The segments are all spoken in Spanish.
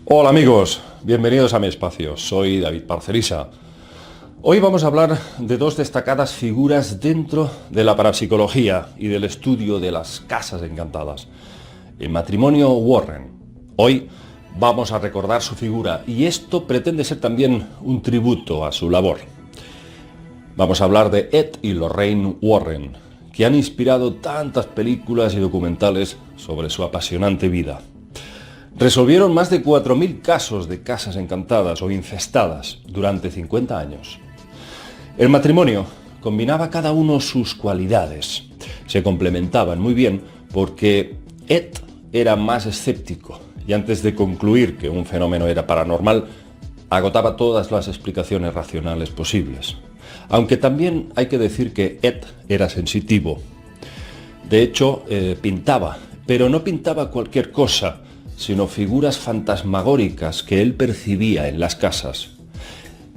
Hola amigos, bienvenidos a mi espacio, soy David Parcerisa. Hoy vamos a hablar de dos destacadas figuras dentro de la parapsicología y del estudio de las casas encantadas. El matrimonio Warren. Hoy vamos a recordar su figura y esto pretende ser también un tributo a su labor. Vamos a hablar de Ed y Lorraine Warren, que han inspirado tantas películas y documentales sobre su apasionante vida. Resolvieron más de 4.000 casos de casas encantadas o infestadas durante 50 años. El matrimonio combinaba cada uno sus cualidades. Se complementaban muy bien porque Ed era más escéptico y antes de concluir que un fenómeno era paranormal, agotaba todas las explicaciones racionales posibles. Aunque también hay que decir que Ed era sensitivo. De hecho, pintaba, pero no pintaba cualquier cosa, sino figuras fantasmagóricas que él percibía en las casas.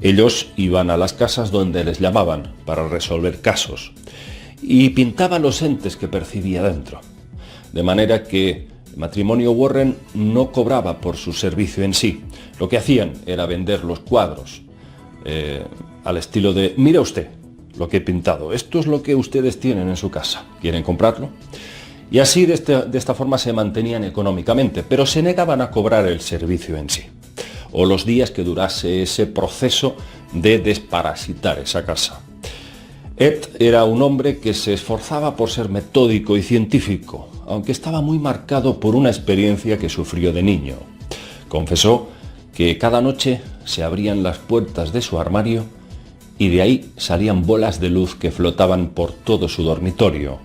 Ellos iban a las casas donde les llamaban para resolver casos y pintaba los entes que percibía dentro. De manera que el matrimonio Warren no cobraba por su servicio en sí. Lo que hacían era vender los cuadros al estilo de: mira usted lo que he pintado, esto es lo que ustedes tienen en su casa, ¿quieren comprarlo? Y así de esta forma se mantenían económicamente, pero se negaban a cobrar el servicio en sí, o los días que durase ese proceso de desparasitar esa casa. Ed era un hombre que se esforzaba por ser metódico y científico, aunque estaba muy marcado por una experiencia que sufrió de niño. Confesó que cada noche se abrían las puertas de su armario y de ahí salían bolas de luz que flotaban por todo su dormitorio.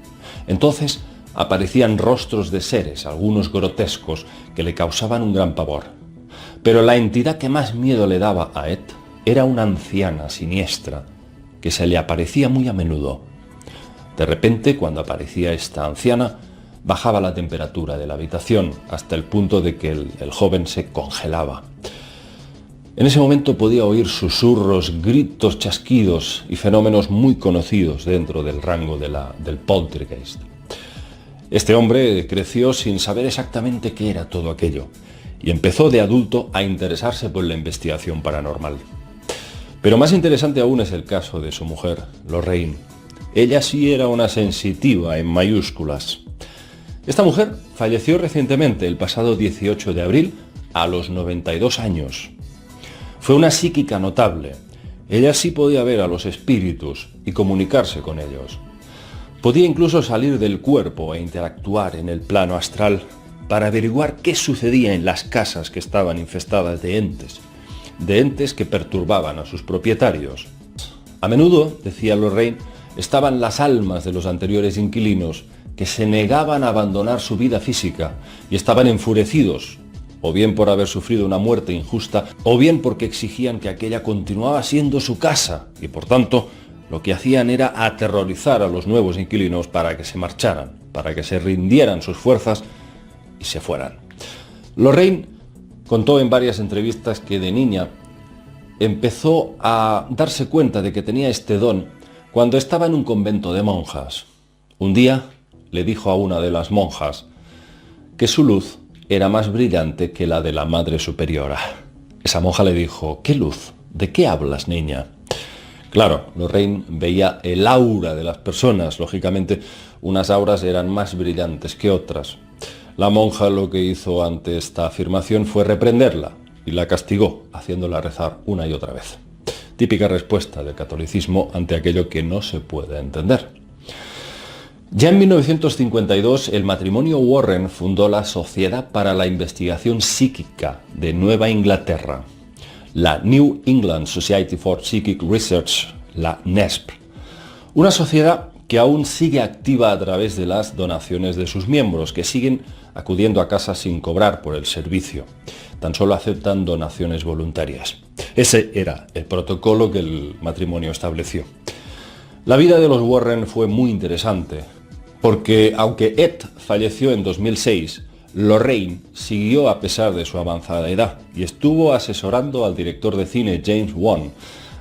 Entonces aparecían rostros de seres, algunos grotescos, que le causaban un gran pavor. Pero la entidad que más miedo le daba a Ed era una anciana siniestra, que se le aparecía muy a menudo. De repente, cuando aparecía esta anciana, bajaba la temperatura de la habitación hasta el punto de que el joven se congelaba. En ese momento podía oír susurros, gritos, chasquidos y fenómenos muy conocidos dentro del rango del poltergeist. Este hombre creció sin saber exactamente qué era todo aquello y empezó de adulto a interesarse por la investigación paranormal. Pero más interesante aún es el caso de su mujer, Lorraine. Ella sí era una sensitiva en mayúsculas. Esta mujer falleció recientemente, el pasado 18 de abril, a los 92 años. Fue una psíquica notable. Ella sí podía ver a los espíritus y comunicarse con ellos. Podía incluso salir del cuerpo e interactuar en el plano astral para averiguar qué sucedía en las casas que estaban infestadas de entes que perturbaban a sus propietarios. A menudo, decía Lorraine, estaban las almas de los anteriores inquilinos que se negaban a abandonar su vida física y estaban enfurecidos, o bien por haber sufrido una muerte injusta, o bien porque exigían que aquella continuaba siendo su casa y por tanto lo que hacían era aterrorizar a los nuevos inquilinos para que se marcharan, para que se rindieran sus fuerzas y se fueran. Lorraine contó en varias entrevistas que de niña empezó a darse cuenta de que tenía este don cuando estaba en un convento de monjas. Un día le dijo a una de las monjas que su luz era más brillante que la de la Madre Superiora. Esa monja le dijo: ¿qué luz? ¿De qué hablas, niña? Claro, Lorraine veía el aura de las personas. Lógicamente, unas auras eran más brillantes que otras. La monja lo que hizo ante esta afirmación fue reprenderla y la castigó, haciéndola rezar una y otra vez. Típica respuesta del catolicismo ante aquello que no se puede entender. Ya en 1952, el matrimonio Warren fundó la Sociedad para la Investigación Psíquica de Nueva Inglaterra, la New England Society for Psychic Research, la NESP, una sociedad que aún sigue activa a través de las donaciones de sus miembros, que siguen acudiendo a casa sin cobrar por el servicio, tan solo aceptan donaciones voluntarias. Ese era el protocolo que el matrimonio estableció. La vida de los Warren fue muy interesante, porque aunque Ed falleció en 2006, Lorraine siguió a pesar de su avanzada edad y estuvo asesorando al director de cine James Wan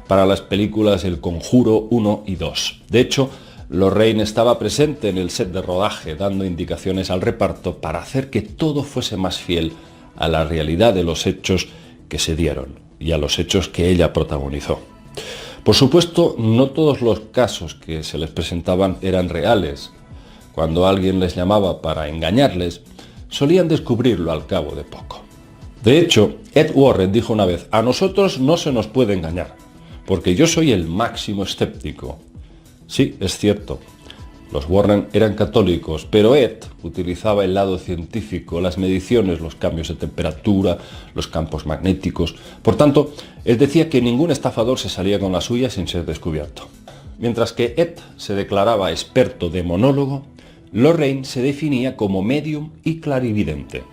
para las películas El Conjuro 1 y 2. De hecho, Lorraine estaba presente en el set de rodaje, dando indicaciones al reparto para hacer que todo fuese más fiel a la realidad de los hechos que se dieron y a los hechos que ella protagonizó. Por supuesto, no todos los casos que se les presentaban eran reales. Cuando alguien les llamaba para engañarles, solían descubrirlo al cabo de poco. De hecho, Ed Warren dijo una vez: a nosotros no se nos puede engañar, porque yo soy el máximo escéptico. Sí, es cierto. Los Warren eran católicos, pero Ed utilizaba el lado científico, las mediciones, los cambios de temperatura, los campos magnéticos. Por tanto, él decía que ningún estafador se salía con la suya sin ser descubierto. Mientras que Ed se declaraba experto demonólogo, Lorraine se definía como medium y clarividente.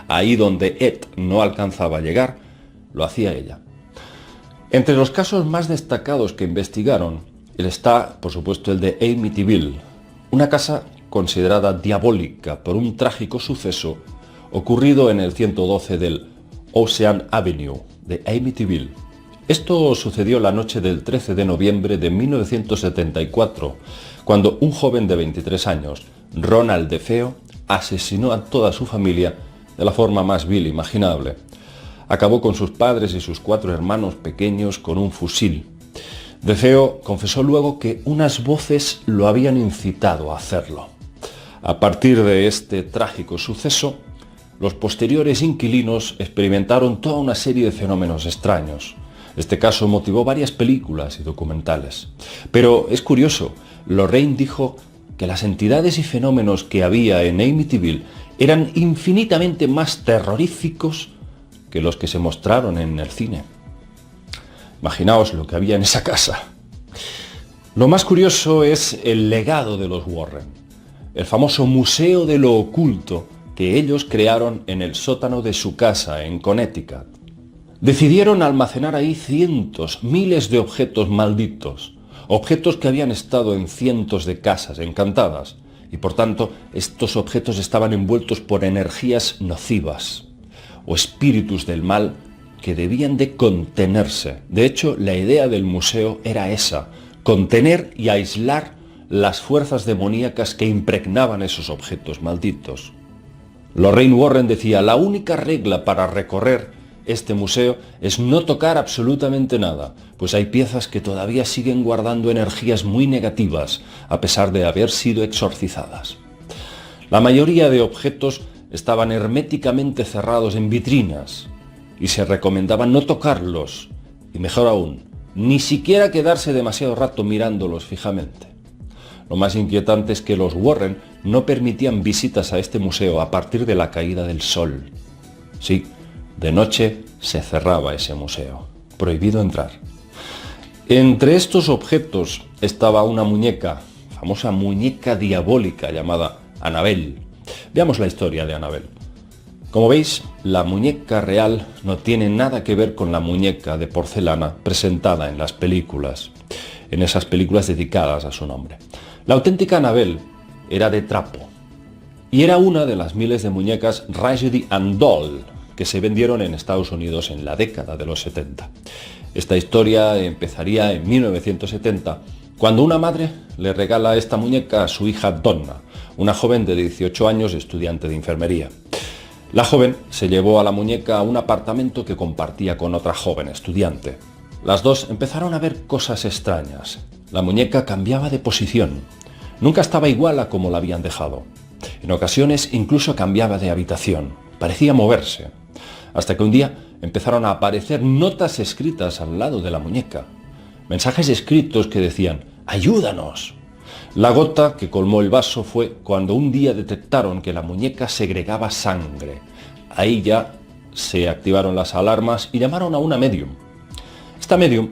Ahí donde Ed no alcanzaba a llegar, lo hacía ella. Entre los casos más destacados que investigaron, está, por supuesto, el de Amityville, una casa considerada diabólica por un trágico suceso ocurrido en el 112 del Ocean Avenue de Amityville. Esto sucedió la noche del 13 de noviembre de 1974, cuando un joven de 23 años, Ronald DeFeo, asesinó a toda su familia de la forma más vil imaginable. Acabó con sus padres y sus 4 hermanos pequeños con un fusil. DeFeo confesó luego que unas voces lo habían incitado a hacerlo. A partir de este trágico suceso, los posteriores inquilinos experimentaron toda una serie de fenómenos extraños. Este caso motivó varias películas y documentales. Pero es curioso, Lorraine dijo que las entidades y fenómenos que había en Amityville eran infinitamente más terroríficos que los que se mostraron en el cine. Imaginaos lo que había en esa casa. Lo más curioso es el legado de los Warren, el famoso Museo de lo Oculto que ellos crearon en el sótano de su casa en Connecticut. Decidieron almacenar ahí cientos, miles de objetos malditos, objetos que habían estado en cientos de casas encantadas, y por tanto estos objetos estaban envueltos por energías nocivas o espíritus del mal que debían de contenerse. De hecho, la idea del museo era esa: contener y aislar las fuerzas demoníacas que impregnaban esos objetos malditos. Lorraine Warren decía: la única regla para recorrer este museo es no tocar absolutamente nada, pues hay piezas que todavía siguen guardando energías muy negativas, a pesar de haber sido exorcizadas. La mayoría de objetos estaban herméticamente cerrados en vitrinas, y se recomendaba no tocarlos, y mejor aún, ni siquiera quedarse demasiado rato mirándolos fijamente. Lo más inquietante es que los Warren no permitían visitas a este museo a partir de la caída del sol. Sí, de noche se cerraba ese museo. Prohibido entrar. Entre estos objetos estaba una muñeca, famosa muñeca diabólica llamada Annabelle. Veamos la historia de Annabelle. Como veis, la muñeca real no tiene nada que ver con la muñeca de porcelana presentada en las películas, en esas películas dedicadas a su nombre. La auténtica Annabelle era de trapo y era una de las miles de muñecas Raggedy Ann Doll que se vendieron en Estados Unidos en la década de los 70. Esta historia empezaría en 1970, cuando una madre le regala esta muñeca a su hija Donna, una joven de 18 años estudiante de enfermería. La joven se llevó a la muñeca a un apartamento que compartía con otra joven estudiante. Las dos empezaron a ver cosas extrañas. La muñeca cambiaba de posición. Nunca estaba igual a como la habían dejado. En ocasiones incluso cambiaba de habitación. Parecía moverse. Hasta que un día empezaron a aparecer notas escritas al lado de la muñeca. Mensajes escritos que decían: ¡ayúdanos! La gota que colmó el vaso fue cuando un día detectaron que la muñeca segregaba sangre. Ahí ya se activaron las alarmas y llamaron a una medium. Esta medium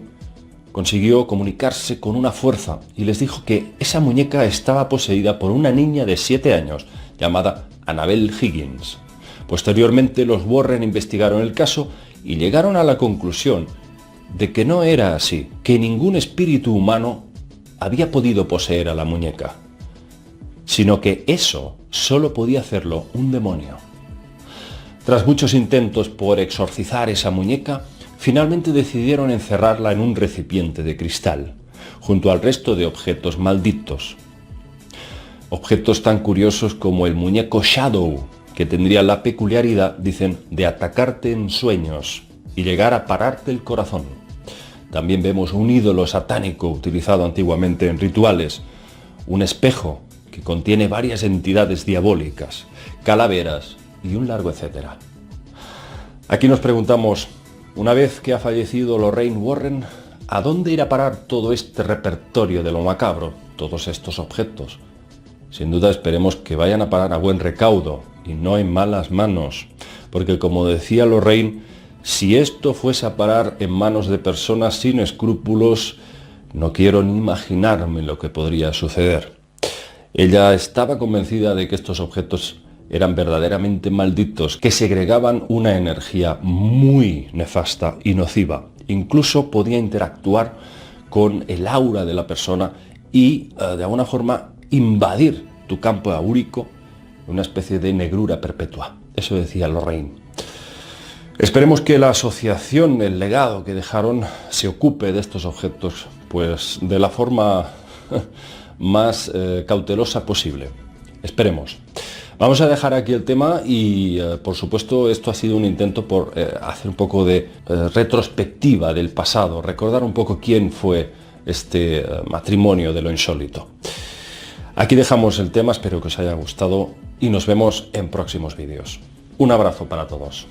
consiguió comunicarse con una fuerza y les dijo que esa muñeca estaba poseída por una niña de 7 años llamada Annabelle Higgins. Posteriormente los Warren investigaron el caso y llegaron a la conclusión de que no era así, que ningún espíritu humano había podido poseer a la muñeca, sino que eso solo podía hacerlo un demonio. Tras muchos intentos por exorcizar esa muñeca, finalmente decidieron encerrarla en un recipiente de cristal, junto al resto de objetos malditos. Objetos tan curiosos como el muñeco Shadow, que tendría la peculiaridad, dicen, de atacarte en sueños y llegar a pararte el corazón. También vemos un ídolo satánico utilizado antiguamente en rituales, un espejo que contiene varias entidades diabólicas, calaveras y un largo etcétera. Aquí nos preguntamos, una vez que ha fallecido Lorraine Warren, ¿a dónde irá a parar todo este repertorio de lo macabro, todos estos objetos? Sin duda esperemos que vayan a parar a buen recaudo y no en malas manos, porque como decía Lorraine, si esto fuese a parar en manos de personas sin escrúpulos, no quiero ni imaginarme lo que podría suceder. Ella estaba convencida de que estos objetos eran verdaderamente malditos, que segregaban una energía muy nefasta y nociva. Incluso podía interactuar con el aura de la persona y de alguna forma invadir tu campo áurico, una especie de negrura perpetua. Eso decía Lorraine. Esperemos que la asociación, el legado que dejaron, se ocupe de estos objetos, pues de la forma más cautelosa posible. Esperemos. Vamos a dejar aquí el tema y, por supuesto, esto ha sido un intento por hacer un poco de retrospectiva del pasado, recordar un poco quién fue este matrimonio de lo insólito. Aquí dejamos el tema, espero que os haya gustado y nos vemos en próximos vídeos. Un abrazo para todos.